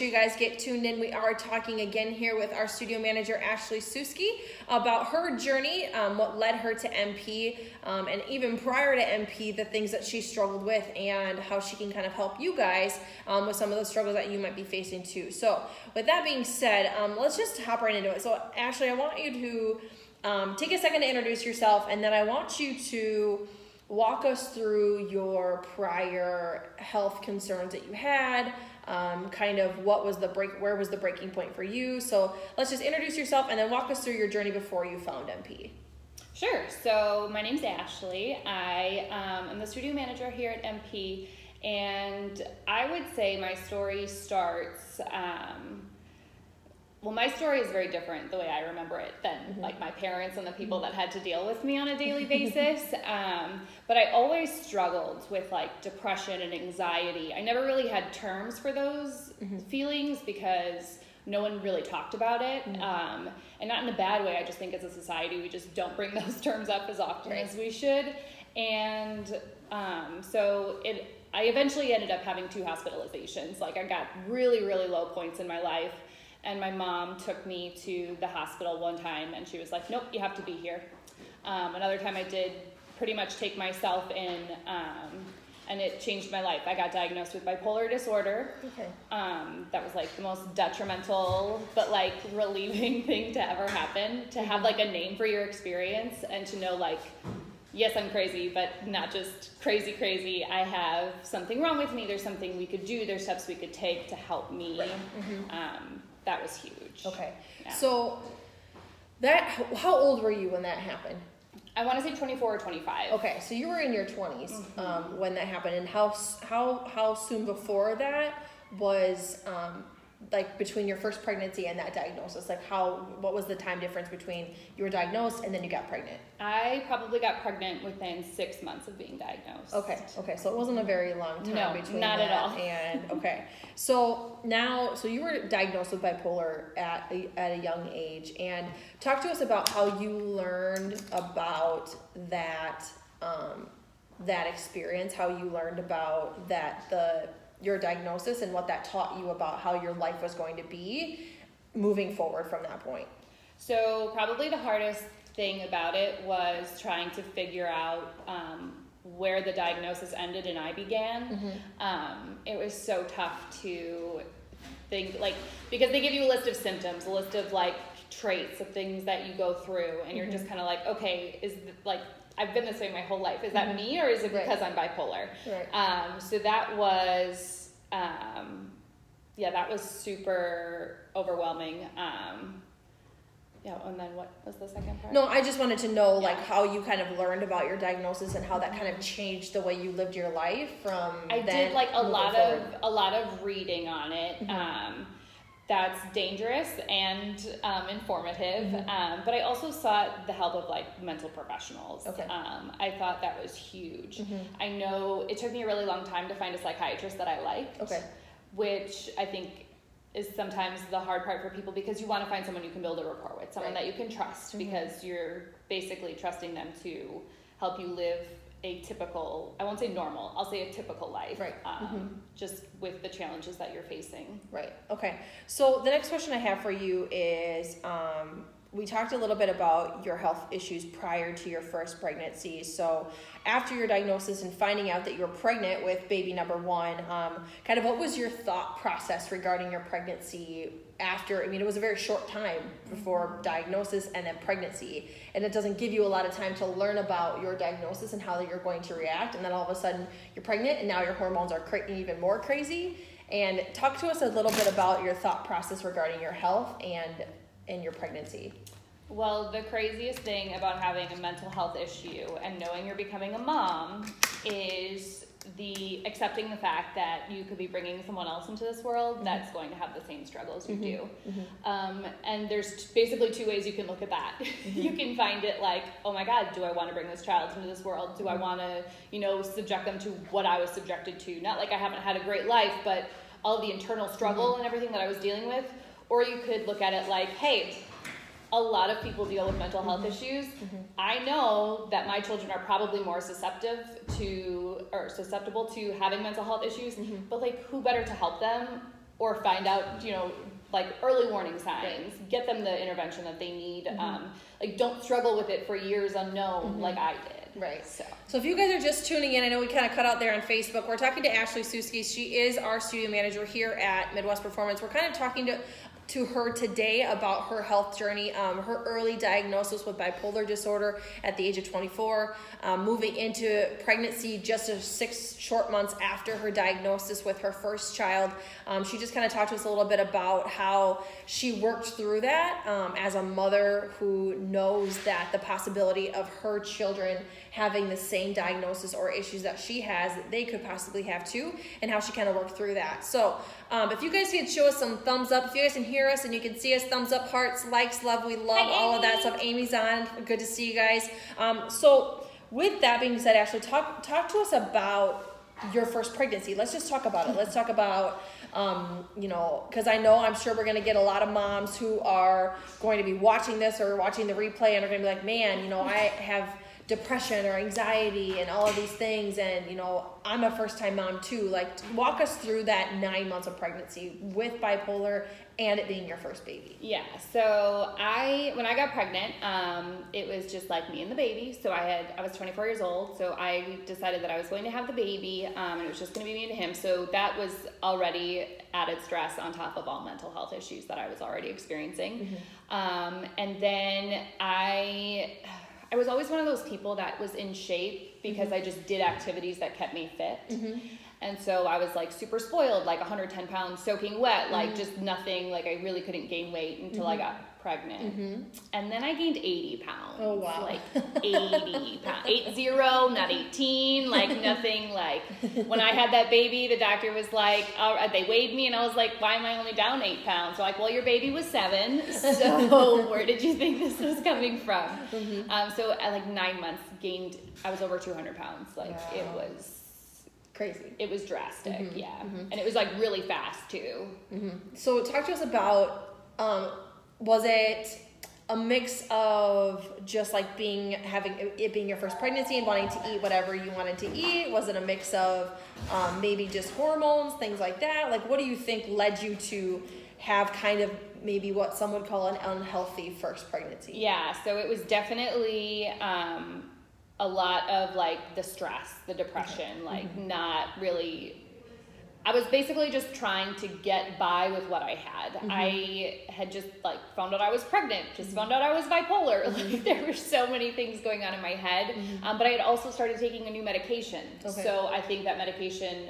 You guys get tuned in. We are talking again here with our studio manager Ashley Suski about her journey, what led her to MP, and even prior to MP, the things that she struggled with and how she can kind of help you guys with some of the struggles that you might be facing too. So with that being said, let's just hop right into it. So Ashley, I want you to take a second to introduce yourself, and then I want you to walk us through your prior health concerns that you had. Kind of where was the breaking point for you? So let's just introduce yourself and then walk us through your journey before you found MP. Sure. So my name's Ashley. I am the studio manager here at MP, and I would say my story starts, my story is very different the way I remember it than like my parents and the people that had to deal with me on a daily basis. But I always struggled with like depression and anxiety. I never really had terms for those feelings because no one really talked about it. And not in a bad way. I just think as a society, we just don't bring those terms up as often as we should. And I eventually ended up having 2 hospitalizations. Like I got really, really low points in my life. And my mom took me to the hospital one time and she was like, nope, you have to be here. Another time I did pretty much take myself in, and it changed my life. I got diagnosed with bipolar disorder. Okay. That was like the most detrimental but like relieving thing to ever happen, to have like a name for your experience and to know like, yes, I'm crazy, but not just crazy. I have something wrong with me. There's something we could do. There's steps we could take to help me. Right. That was huge. Okay. Yeah. So how old were you when that happened? I want to say 24 or 25. Okay, so you were in your 20s when that happened, and how soon before that was like between your first pregnancy and that diagnosis? Like what was the time difference between you were diagnosed and then you got pregnant? I probably got pregnant within 6 months of being diagnosed. Okay, so it wasn't a very long time between not that at all. And okay, so you were diagnosed with bipolar at a young age, and talk to us about how you learned about that that experience, how you learned about your diagnosis and what that taught you about how your life was going to be moving forward from that point. So probably the hardest thing about it was trying to figure out where the diagnosis ended and I began. It was so tough to think, like, because they give you a list of symptoms, a list of like traits of things that you go through, and you're just kind of like, okay, I've been this way my whole life. Is that me, or is it because I'm bipolar? Right. So that was, that was super overwhelming. And then what was the second part? No, I just wanted to know like how you kind of learned about your diagnosis and how that kind of changed the way you lived your life from I did like a lot of reading on it. That's dangerous and informative, but I also sought the help of like mental professionals. Okay. I thought that was huge. I know it took me a really long time to find a psychiatrist that I liked, which I think is sometimes the hard part for people, because you want to find someone you can build a rapport with, someone that you can trust, because you're basically trusting them to help you live a typical, I won't say normal, I'll say a typical life, just with the challenges that you're facing. Right. Okay. So the next question I have for you is, we talked a little bit about your health issues prior to your first pregnancy. So after your diagnosis and finding out that you were pregnant with baby number 1, kind of what was your thought process regarding your pregnancy after? I mean, it was a very short time before diagnosis and then pregnancy, and it doesn't give you a lot of time to learn about your diagnosis and how you're going to react. And then all of a sudden you're pregnant and now your hormones are even more crazy. And talk to us a little bit about your thought process regarding your health and your pregnancy. Well, the craziest thing about having a mental health issue and knowing you're becoming a mom is accepting the fact that you could be bringing someone else into this world that's going to have the same struggles you do. And there's basically 2 ways you can look at that. You can find it like, oh my God, do I want to bring this child into this world? Do I want to, subject them to what I was subjected to? Not like I haven't had a great life, but all the internal struggle and everything that I was dealing with. Or you could look at it like, hey, a lot of people deal with mental health issues. I know that my children are probably more susceptible to having mental health issues, but like, who better to help them or find out, like early warning signs, get them the intervention that they need. Like don't struggle with it for years unknown like I did. Right. So if you guys are just tuning in, I know we kind of cut out there on Facebook. We're talking to Ashley Suski. She is our studio manager here at Midwest Performance. We're kind of talking to her today about her health journey, her early diagnosis with bipolar disorder at the age of 24, moving into pregnancy just 6 short months after her diagnosis with her first child. She just kind of talked to us a little bit about how she worked through that as a mother who knows that the possibility of her children having the same diagnosis or issues that she has, that they could possibly have too, and how she kind of worked through that. So if you guys could show us some thumbs up, if you guys can hear us and you can see us, thumbs up, hearts, likes, love, we love all of that stuff. Amy's on, good to see you guys. So with that being said, Ashley, talk to us about your first pregnancy. Let's just talk about it. Let's talk about, because I'm sure we're going to get a lot of moms who are going to be watching this or watching the replay and are going to be like, man, I have depression or anxiety and all of these things, and I'm a first-time mom too. Like, walk us through that 9 months of pregnancy with bipolar and it being your first baby. Yeah, so when I got pregnant, it was just like me and the baby. So I was 24 years old, so I decided that I was going to have the baby, and it was just going to be me and him. So that was already added stress on top of all mental health issues that I was already experiencing. And then I was always one of those people that was in shape because I just did activities that kept me fit. And so I was like super spoiled, like 110 pounds soaking wet, like just nothing, like I really couldn't gain weight until I got pregnant. And then I gained 80 pounds. Oh, wow. Like 80 pounds. 80, not 18, like nothing. Like when I had that baby, the doctor was like, they weighed me and I was like, why am I only down 8 pounds? They're like, well, your baby was 7. So where did you think this was coming from? So at like 9 months I was over 200 pounds. Like it was crazy. It was drastic, and it was like really fast too. So talk to us about, was it a mix of just like having it being your first pregnancy and wanting to eat whatever you wanted to eat? Was it a mix of maybe just hormones, things like that? Like, what do you think led you to have kind of maybe what some would call an unhealthy first pregnancy? Yeah, so it was definitely a lot of like the stress, the depression, like not really. I was basically just trying to get by with what I had. I had just like found out I was pregnant, just found out I was bipolar. Like there were so many things going on in my head. But I had also started taking a new medication. So I think that medication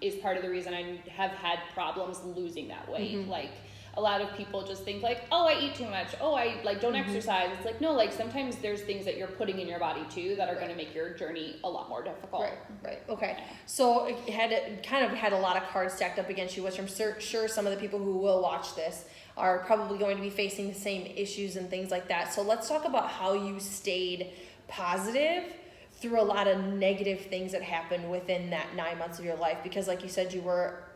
is part of the reason I have had problems losing that weight. Like a lot of people just think like, oh, I eat too much. Oh, I like don't exercise. It's like, no, like sometimes there's things that you're putting in your body too that are going to make your journey a lot more difficult. Right. Okay. So it kind of had a lot of cards stacked up against you, which I'm sure some of the people who will watch this are probably going to be facing the same issues and things like that. So let's talk about how you stayed positive through a lot of negative things that happened within that 9 months of your life, because like you said, you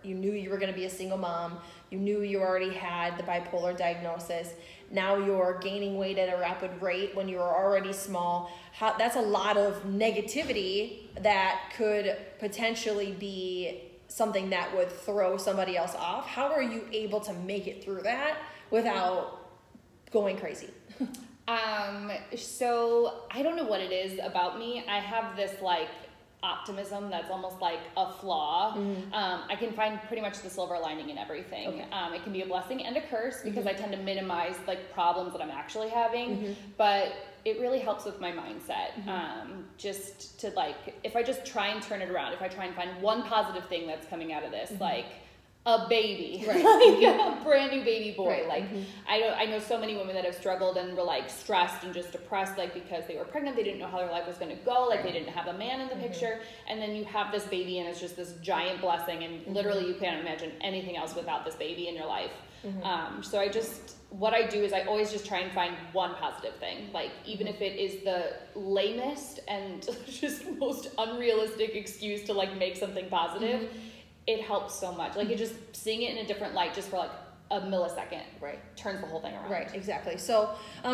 knew you were going to be a single mom. You knew you already had the bipolar diagnosis. Now you're gaining weight at a rapid rate when you were already small. That's a lot of negativity that could potentially be something that would throw somebody else off. How are you able to make it through that without going crazy? So I don't know what it is about me. I have this like optimism that's almost like a flaw. I can find pretty much the silver lining in everything. It can be a blessing and a curse because I tend to minimize like problems that I'm actually having, but it really helps with my mindset. Just to like, if I just try and turn it around, if I try and find one positive thing that's coming out of this, like a baby, like a brand new baby boy. Like I know so many women that have struggled and were like stressed and just depressed, like because they were pregnant, they didn't know how their life was going to go, like they didn't have a man in the picture, and then you have this baby and it's just this giant blessing, and literally you can't imagine anything else without this baby in your life. So what I do is I always just try and find one positive thing, like even if it is the lamest and just most unrealistic excuse to like make something positive. It helps so much. Like, it just seeing it in a different light just for like a millisecond right. turns the whole thing around. Right, exactly. So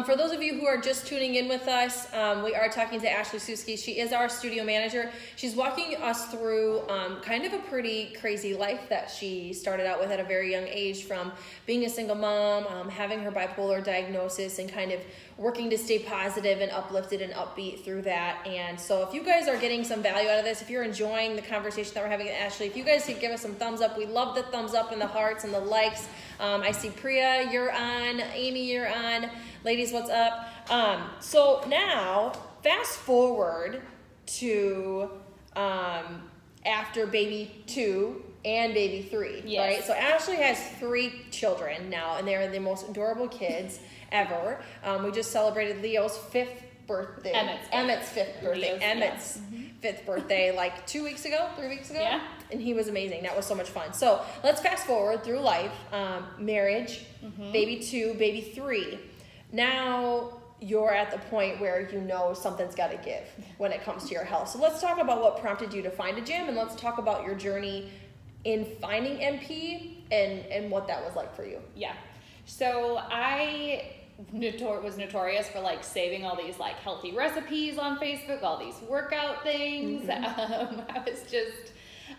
for those of you who are just tuning in with us, we are talking to Ashley Suski. She is our studio manager. She's walking us through kind of a pretty crazy life that she started out with at a very young age, from being a single mom, having her bipolar diagnosis, and kind of working to stay positive and uplifted and upbeat through that. And so if you guys are getting some value out of this, if you're enjoying the conversation that we're having with Ashley, if you guys could give us some thumbs up. We love the thumbs up and the hearts and the likes. I see Priya, you're on. Amy, you're on. Ladies, what's up? So now, fast forward to after baby 2 and baby 3, yes. right? So Ashley has 3 children now, and they're the most adorable kids ever. We just celebrated Leo's 5th birthday. Emmett's 5th birthday. Leo's, Emmett's 5th birthday, like 3 weeks ago. Yeah. And he was amazing. That was so much fun. So let's fast forward through life. Marriage, baby 2, baby 3. Now you're at the point where you know something's got to give when it comes to your health. So let's talk about what prompted you to find a gym, and let's talk about your journey in finding NP and what that was like for you. Yeah. So I was notorious for like saving all these like healthy recipes on Facebook, all these workout things.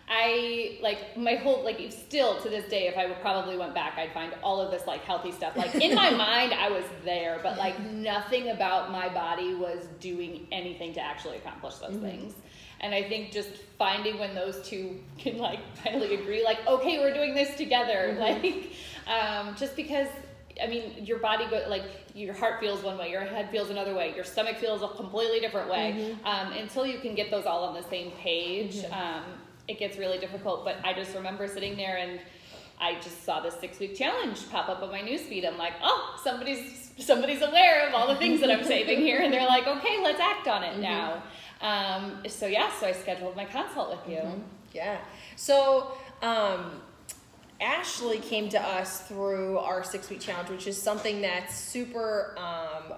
I like my whole, like still to this day, if I probably went back, I'd find all of this like healthy stuff. Like in my mind, I was there, but like nothing about my body was doing anything to actually accomplish those things. And I think just finding when those two can like finally agree, like, okay, we're doing this together. Like, just because, I mean, your body like your heart feels one way, your head feels another way, your stomach feels a completely different way. Until you can get those all on the same page, it gets really difficult. But I just remember sitting there and I just saw this 6-week challenge pop up on my newsfeed. I'm like, oh, somebody's aware of all the things that I'm saving here, and they're like, okay, let's act on it now. So I scheduled my consult with you. Yeah. So Ashley came to us through our 6-week challenge, which is something that's super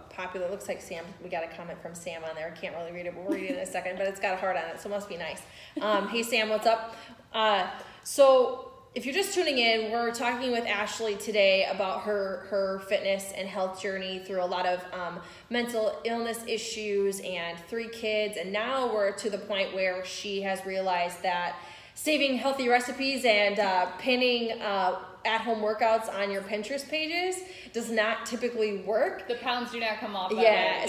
popular. It looks like Sam, we got a comment from Sam on there. I can't really read it, but we'll read it in a second, but it's got a heart on it, so it must be nice. Hey Sam, what's up? So if you're just tuning in, we're talking with Ashley today about her fitness and health journey through a lot of mental illness issues and 3 kids. And now we're to the point where she has realized that saving healthy recipes and pinning at-home workouts on your Pinterest pages does not typically work. The pounds do not come off that way.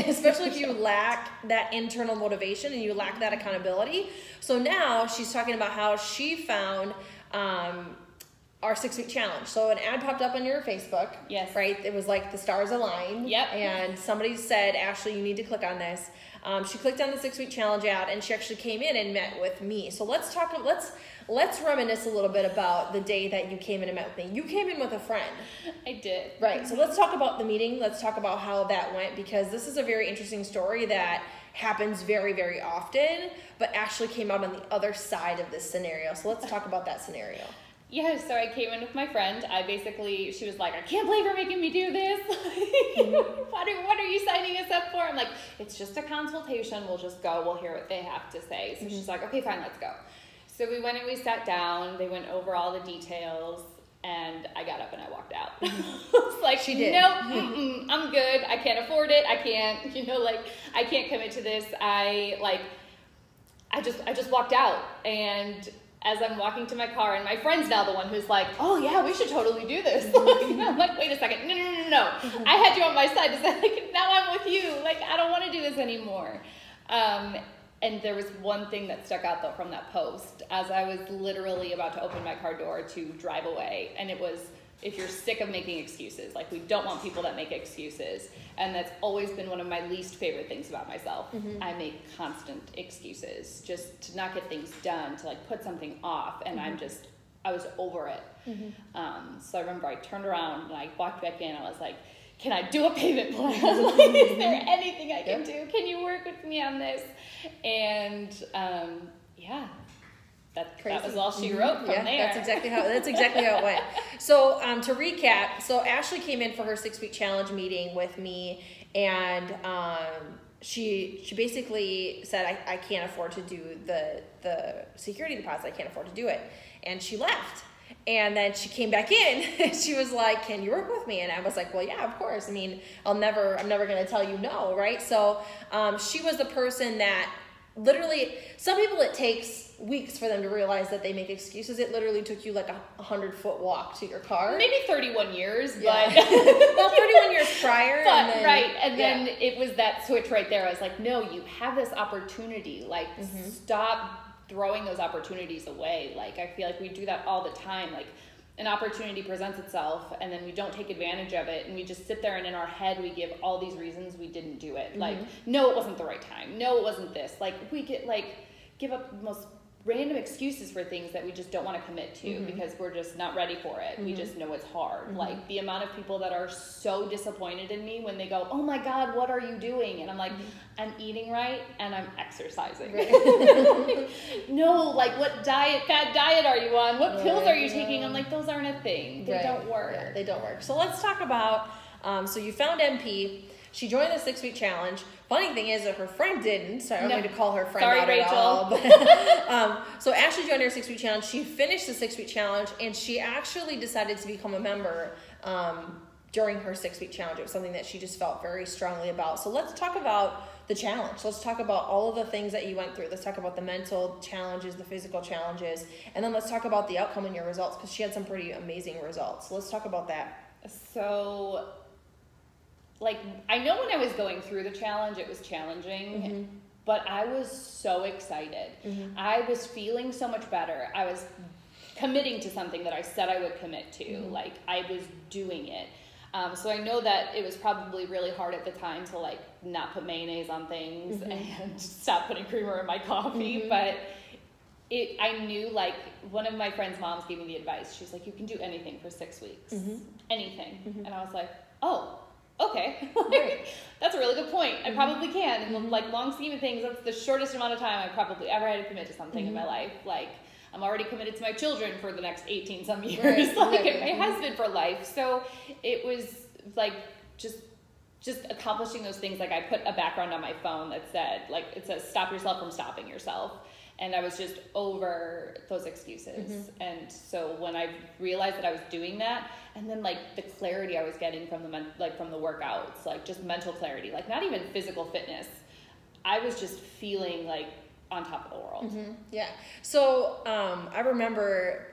Especially if you lack that internal motivation and you lack that accountability. So now she's talking about how she found our 6-week challenge. So an ad popped up on your Facebook. Yes. Right? It was like the stars aligned. Yep. And somebody said, Ashley, you need to click on this. She clicked on the 6-week challenge ad, and she actually came in and met with me. So let's reminisce a little bit about the day that you came in and met with me. You came in with a friend. I did. Right. So let's talk about the meeting. Let's talk about how that went, because this is a very interesting story that happens very, very often, but Ashley came out on the other side of this scenario. So let's talk about that scenario. Yeah, so I came in with my friend. She was like, I can't believe you're making me do this. What are you signing us up for? I'm like, it's just a consultation. We'll just go. We'll hear what they have to say. So she's like, okay, fine, let's go. So we went and we sat down. They went over all the details, and I got up and I walked out. I was like, she did. Nope, I'm good. I can't afford it. I can't, I can't commit to this. I just walked out, and as I'm walking to my car, and my friend's now the one who's like, oh yeah, we should totally do this. I'm like, wait a second, no. I had you on my side to say, like, now I'm with you. Like, I don't want to do this anymore. And there was one thing that stuck out though from that post, as I was literally about to open my car door to drive away, and it was, if you're sick of making excuses, like we don't want people that make excuses. And that's always been one of my least favorite things about myself. I make constant excuses just to not get things done, to like put something off. And I was over it. So I remember I turned around and I walked back in. I was like, can I do a payment plan? Like, is there anything I can do? Can you work with me on this? And that was all she wrote from there. That's exactly how it went. So to recap, so Ashley came in for her 6-week challenge meeting with me, and she basically said, I can't afford to do the security deposit. I can't afford to do it. And she left. And then she came back in and she was like, can you work with me? And I was like, well, yeah, of course. I mean, I'm never going to tell you no, right? So she was the person that literally, some people it takes weeks for them to realize that they make excuses. It literally took you like a 100-foot walk to your car. Maybe 31 years, yeah. but well, 31 years prior. But then it was that switch right there. I was like, no, you have this opportunity. Like, stop throwing those opportunities away. Like, I feel like we do that all the time. Like, an opportunity presents itself and then we don't take advantage of it, and we just sit there and in our head we give all these reasons we didn't do it. Like, no, it wasn't the right time. No, it wasn't this. Like, we get give up the most random excuses for things that we just don't want to commit to because we're just not ready for it. We just know it's hard. Like, the amount of people that are so disappointed in me when they go, oh my God, what are you doing? And I'm like, I'm eating right and I'm exercising. Right. No, like, what fad diet are you on? What pills are you taking? I'm like, those aren't a thing. They don't work. Yeah, they don't work. So let's talk about, so you found MP. She joined the 6-week challenge. Funny thing is that her friend didn't, so I don't need to call her friend out Rachel. at all. But, so Ashley joined her 6-week challenge. She finished the 6-week challenge, and she actually decided to become a member during her 6-week challenge. It was something that she just felt very strongly about. So let's talk about the challenge. Let's talk about all of the things that you went through. Let's talk about the mental challenges, the physical challenges, and then let's talk about the outcome and your results, because she had some pretty amazing results. So let's talk about that. So, like, I know when I was going through the challenge, it was challenging, but I was so excited. I was feeling so much better. I was committing to something that I said I would commit to. Like, I was doing it. So I know that it was probably really hard at the time to, like, not put mayonnaise on things and stop putting creamer in my coffee, but I knew, like, one of my friend's moms gave me the advice. She's like, you can do anything for 6 weeks. Anything. And I was like, oh, okay. That's a really good point. I probably can. And like, long scheme of things, that's the shortest amount of time I probably ever had to commit to something in my life. Like, I'm already committed to my children for the next 18 some years, and my husband for life. So it was like just accomplishing those things. Like, I put a background on my phone that said, like, it says, stop yourself from stopping yourself. And I was just over those excuses. And so when I realized that I was doing that, and then, like, the clarity I was getting from from the workouts, like, just mental clarity, like, not even physical fitness, I was just feeling like on top of the world. Yeah. So I remember,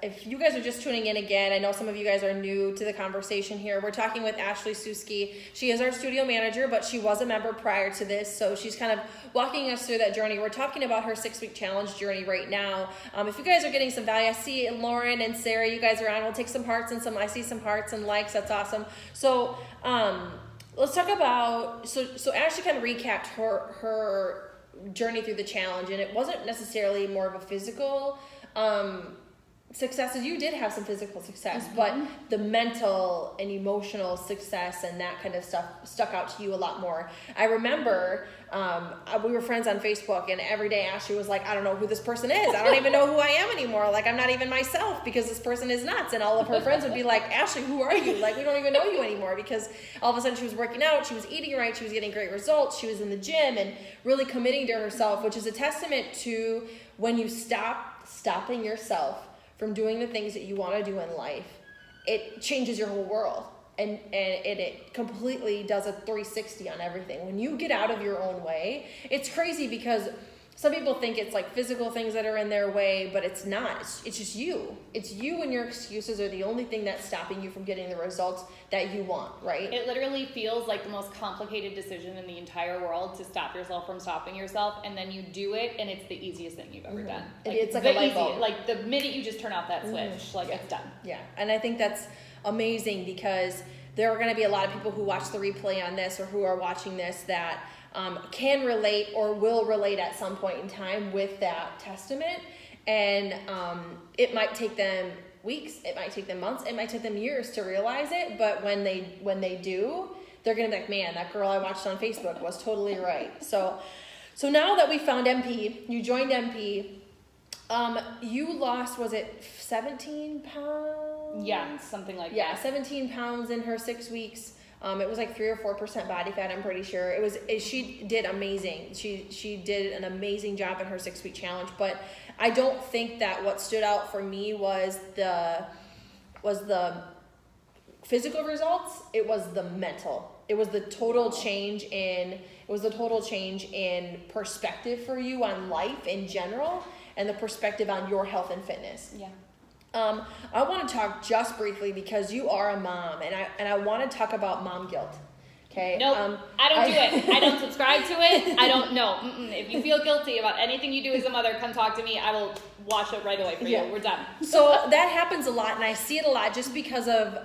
if you guys are just tuning in again, I know some of you guys are new to the conversation here. We're talking with Ashley Suski. She is our studio manager, but she was a member prior to this, so she's kind of walking us through that journey. We're talking about her 6-week challenge journey right now. If you guys are getting some value, I see Lauren and Sarah, you guys are on. We'll take some hearts and I see some hearts and likes. That's awesome. So let's talk about, so Ashley kind of recapped her journey through the challenge, and it wasn't necessarily more of a physical successes. You did have some physical success, but the mental and emotional success and that kind of stuff stuck out to you a lot more. I remember we were friends on Facebook, and every day Ashley was like, I don't know who this person is. I don't even know who I am anymore. Like, I'm not even myself because this person is nuts. And all of her friends would be like, Ashley, who are you? Like, we don't even know you anymore, because all of a sudden she was working out, she was eating right, she was getting great results, she was in the gym and really committing to herself, which is a testament to when you stop stopping yourself from doing the things that you want to do in life, it changes your whole world. And it completely does a 360 on everything. When you get out of your own way, it's crazy, because some people think it's like physical things that are in their way, but it's not. It's just you. It's you, and your excuses are the only thing that's stopping you from getting the results that you want, right? It literally feels like the most complicated decision in the entire world to stop yourself from stopping yourself, and then you do it, and it's the easiest thing you've ever done. Like, it's like a light bulb. Like, the minute you just turn off that switch, like, it's done. Yeah, and I think that's amazing, because there are going to be a lot of people who watch the replay on this, or who are watching this, that can relate or will relate at some point in time with that testament. And it might take them weeks, it might take them months, it might take them years to realize it, but when they do, they're going to be like, man, that girl I watched on Facebook was totally right. So now that we found MP, you joined MP, you lost, was it 17 pounds? Yeah, something like that. Yeah, 17 pounds in her 6 weeks. It was like 3 or 4% body fat, I'm pretty sure. She did amazing. She did an amazing job in her 6-week challenge, but I don't think that what stood out for me was the physical results. It was the mental. It was the total change in perspective for you on life in general, and the perspective on your health and fitness. Yeah. I want to talk just briefly, because you are a mom, and I want to talk about mom guilt. Okay. Nope. I don't do it. I don't subscribe to it. I don't know. If you feel guilty about anything you do as a mother, come talk to me. I will watch it right away for you. We're done. So that happens a lot, and I see it a lot just because of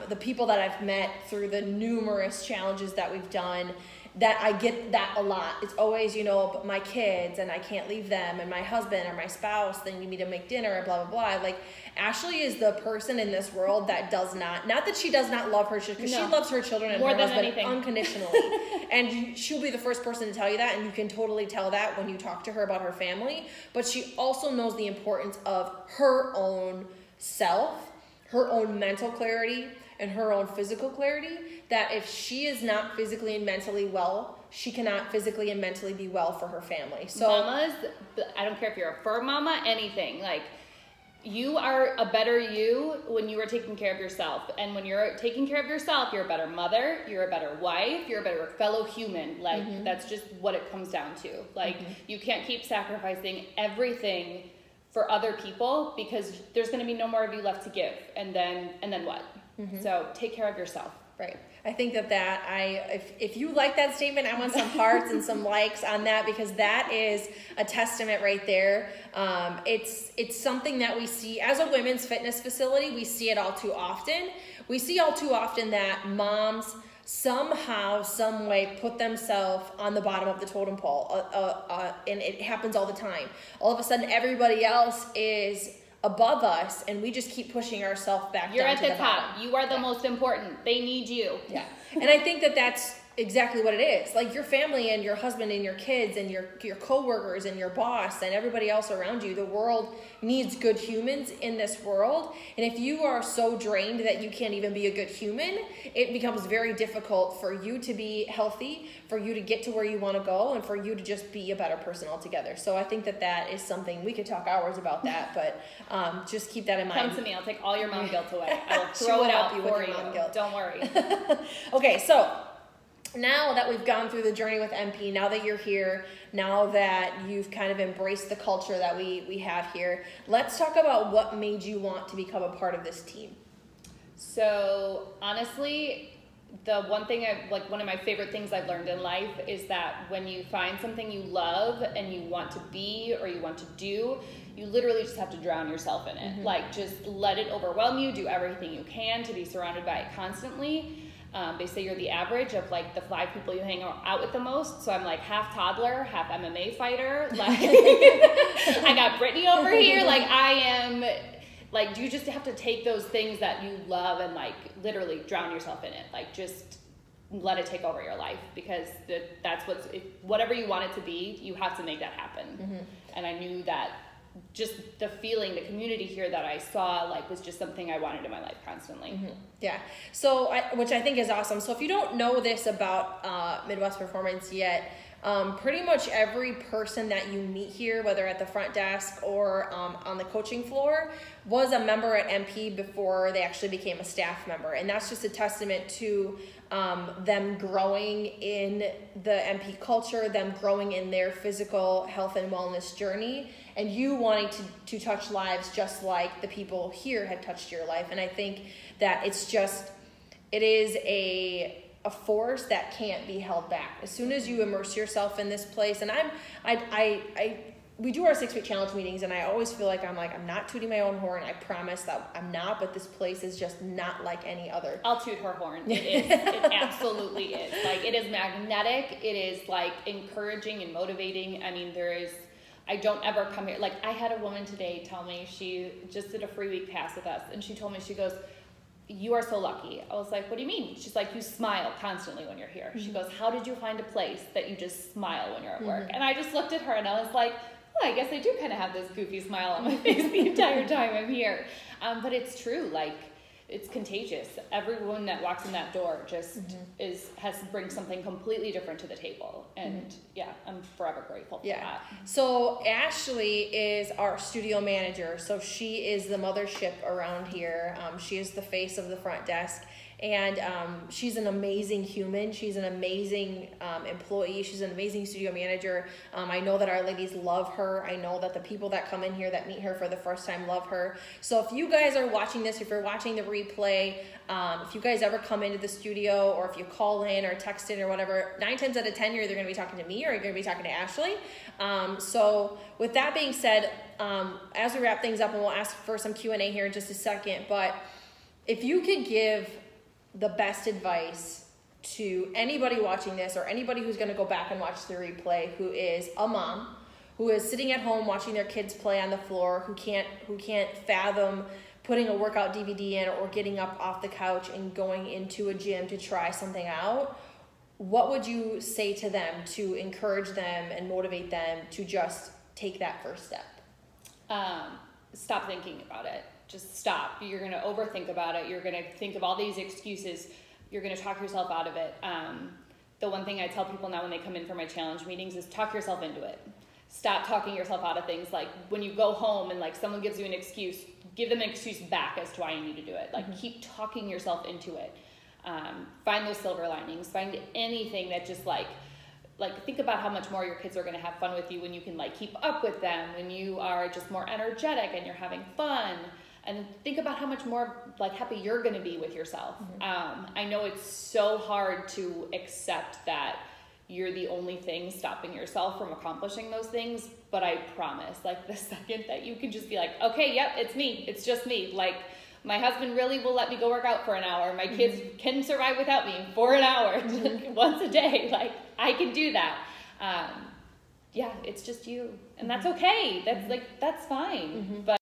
the people that I've met through the numerous challenges that we've done. That I get that a lot. It's always, but my kids, and I can't leave them, and my husband or my spouse, they need me to make dinner, and blah, blah, blah. Like, Ashley is the person in this world that does not that she does not love her children, because she loves her children and her husband unconditionally. And she'll be the first person to tell you that, and you can totally tell that when you talk to her about her family. But she also knows the importance of her own self, her own mental clarity, and her own physical clarity, that if she is not physically and mentally well, she cannot physically and mentally be well for her family. So mamas, I don't care if you're a fur mama, anything, like, you are a better you when you are taking care of yourself. And when you're taking care of yourself, you're a better mother, you're a better wife, you're a better fellow human. Like, that's just what it comes down to. Like, you can't keep sacrificing everything for other people, because there's going to be no more of you left to give. And then what? So take care of yourself. Right. I think if you like that statement, I want some hearts and some likes on that, because that is a testament right there. It's something that we see as a women's fitness facility. We see it all too often. We see all too often that moms somehow, some way put themselves on the bottom of the totem pole. And it happens all the time. All of a sudden, everybody else is above us, and we just keep pushing ourselves back. You're down at to the top. bottom. You are the most important. They need you. Yeah. And I think that that's exactly what it is. Like, your family and your husband and your kids and your coworkers and your boss and everybody else around you, the world needs good humans in this world. And if you are so drained that you can't even be a good human, it becomes very difficult for you to be healthy, for you to get to where you want to go, and for you to just be a better person altogether. So I think that is something, we could talk hours about that, but just keep that in mind. Come to me. I'll take all your mom guilt away. I will throw it out for you. Mom guilt. Don't worry. Okay, so now that we've gone through the journey with MP, now that you're here, now that you've kind of embraced the culture that we have here, let's talk about what made you want to become a part of this team. So honestly, the one thing one of my favorite things I've learned in life is that when you find something you love and you want to be or you want to do, you literally just have to drown yourself in it. Like, just let it overwhelm you, do everything you can to be surrounded by it constantly. They say you're the average of like the 5 people you hang out with the most. So I'm like half toddler, half MMA fighter. Like, I got Brittany over here. Like, I am, like, you just have to take those things that you love and like literally drown yourself in it. Like, just let it take over your life, because that's whatever you want it to be, you have to make that happen. And I knew that just the feeling, the community here that I saw, like, was just something I wanted in my life constantly. Yeah. So, which I think is awesome. So if you don't know this about Midwest Performance yet, pretty much every person that you meet here, whether at the front desk or on the coaching floor, was a member at MP before they actually became a staff member. And that's just a testament to them growing in the MP culture, them growing in their physical health and wellness journey, and you wanting to touch lives just like the people here had touched your life. And I think that it is a force that can't be held back. As soon as you immerse yourself in this place, and we do our 6-week challenge meetings, and I always feel like I'm not tooting my own horn. I promise that I'm not, but this place is just not like any other. I'll toot her horn. It is. It absolutely is. Like, it is magnetic. It is like encouraging and motivating. I mean, I don't ever come here. Like, I had a woman today tell me, she just did a free week pass with us, and she told me, she goes, "You are so lucky." I was like, "What do you mean?" She's like, "You smile constantly when you're here." She goes, "How did you find a place that you just smile when you're at work?" And I just looked at her and I was like, "Oh, I guess I do kind of have this goofy smile on my face the entire time I'm here." But it's true. Like, it's contagious. Everyone that walks in that door just brings something completely different to the table. And I'm forever grateful for that. So Ashley is our studio manager. So she is the mothership around here. She is the face of the front desk. And she's an amazing human. She's an amazing employee. She's an amazing studio manager. I know that our ladies love her. I know that the people that come in here that meet her for the first time love her. So if you guys are watching this, if you're watching the replay, if you guys ever come into the studio or if you call in or text in or whatever, 9 times out of 10, you're either going to be talking to me or you're going to be talking to Ashley. So with that being said, as we wrap things up, and we'll ask for some Q&A here in just a second, but if you could give the best advice to anybody watching this or anybody who's going to go back and watch the replay who is a mom, who is sitting at home watching their kids play on the floor, who can't fathom putting a workout DVD in or getting up off the couch and going into a gym to try something out, what would you say to them to encourage them and motivate them to just take that first step? Stop thinking about it. Just stop. You're going to overthink about it. You're going to think of all these excuses. You're going to talk yourself out of it. The one thing I tell people now when they come in for my challenge meetings is talk yourself into it. Stop talking yourself out of things. Like when you go home and like someone gives you an excuse, give them an excuse back as to why you need to do it. Like keep talking yourself into it. Find those silver linings. Find anything that just like think about how much more your kids are going to have fun with you when you can like keep up with them, when you are just more energetic and you're having fun. And think about how much more like happy you're going to be with yourself. I know it's so hard to accept that you're the only thing stopping yourself from accomplishing those things, but I promise, like the second that you can just be like, okay, yep, it's me, it's just me. Like my husband really will let me go work out for an hour. My kids can survive without me for an hour once a day. Like I can do that. It's just you, and that's okay. That's like that's fine. But